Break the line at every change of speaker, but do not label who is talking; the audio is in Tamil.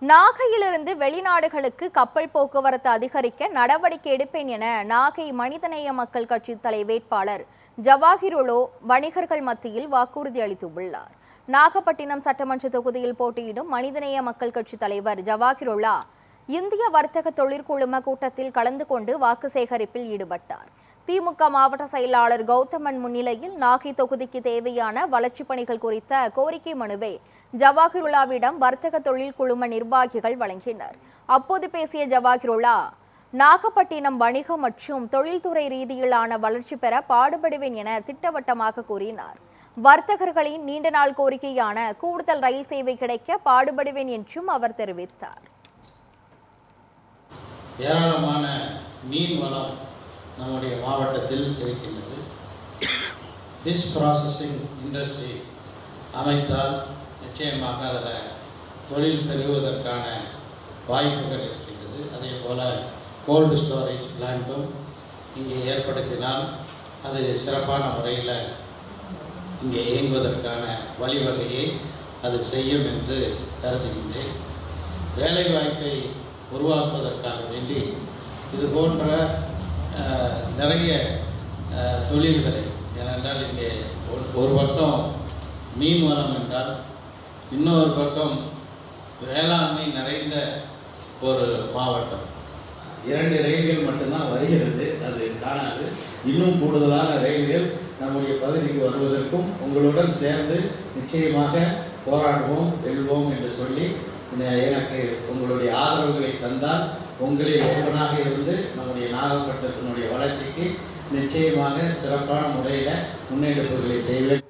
நாகையிலிருந்து வெளிநாடுகளுக்கு கப்பல் போக்குவரத்து அதிகரிக்க நடவடிக்கை எடுப்பேன் என நாகை மனிதநேய மக்கள் கட்சி வேட்பாளர் ஜவாஹிருலோ வணிகர்கள் மத்தியில் வாக்குறுதி அளித்துள்ளார். நாகப்பட்டினம் சட்டமன்ற தொகுதியில் போட்டியிடும் மனிதநேய மக்கள் கட்சி தலைவர் ஜவாஹிருல்லா இந்திய வர்த்தக தொழிற்குழும கூட்டத்தில் கலந்து கொண்டு வாக்கு சேகரிப்பில் ஈடுபட்டார். திமுக மாவட்ட செயலாளர் கௌதமன் முன்னிலையில் நாகை தொகுதிக்கு தேவையான வளர்ச்சிப் பணிகள் குறித்த கோரிக்கை மனுவை ஜவாஹிருல்லாவிடம் வர்த்தக தொழில் குழும நிர்வாகிகள் வழங்கினர். அப்போது பேசிய ஜவாஹிருல்லா, நாகப்பட்டினம் வணிகம் மற்றும் தொழில்துறை ரீதியிலான வளர்ச்சி பெற பாடுபடுவேன் என திட்டவட்டமாக கூறினார். வர்த்தகர்களின் நீண்ட நாள் கோரிக்கையான கூடுதல் ரயில் சேவை கிடைக்க பாடுபடுவேன் என்றும் அவர் தெரிவித்தார்.
ஏராளமான மீன் வளம் நம்முடைய மாவட்டத்தில் இருக்கின்றது. ஃபிஷ் ப்ராசஸிங் இண்டஸ்ட்ரி அமைத்தால் நிச்சயமாக அதில் தொழில் பெறுவதற்கான வாய்ப்புகள் இருக்கின்றது. அதே போல் கோல்டு ஸ்டோரேஜ் பிளான்ட்டும் இங்கே ஏற்படுத்தினால் அது சிறப்பான முறையில் இங்கே இயங்குவதற்கான வழிவகையை அது செய்யும் என்று கருதுகின்றேன். வேலைவாய்ப்பை உருவாக்குவதற்காக வேண்டி இது போன்ற நிறைய தொழில்களை, ஏனென்றால் இங்கே ஒரு பக்கம் மீன் வளம் என்றால் இன்னொரு பக்கம் வேளாண்மை நிறைந்த ஒரு மாவட்டம். 2 ரயில்கள் மட்டும்தான் வருகிறது, அது காணாது. இன்னும் கூடுதலான ரயில்கள் நம்முடைய பகுதிக்கு வருவதற்கும் உங்களுடன் சேர்ந்து நிச்சயமாக போராடுவோம், வெல்வோம் என்று சொல்லி எனக்கு உங்களுடைய ஆதரவுகளை தந்தால் உங்களில் ஒருவனாக இருந்து நம்முடைய நாகப்பட்டினத்தினுடைய வளர்ச்சிக்கு நிச்சயமாக சிறப்பான முறையில் முன்னெடுப்புகளை செய்வேன்.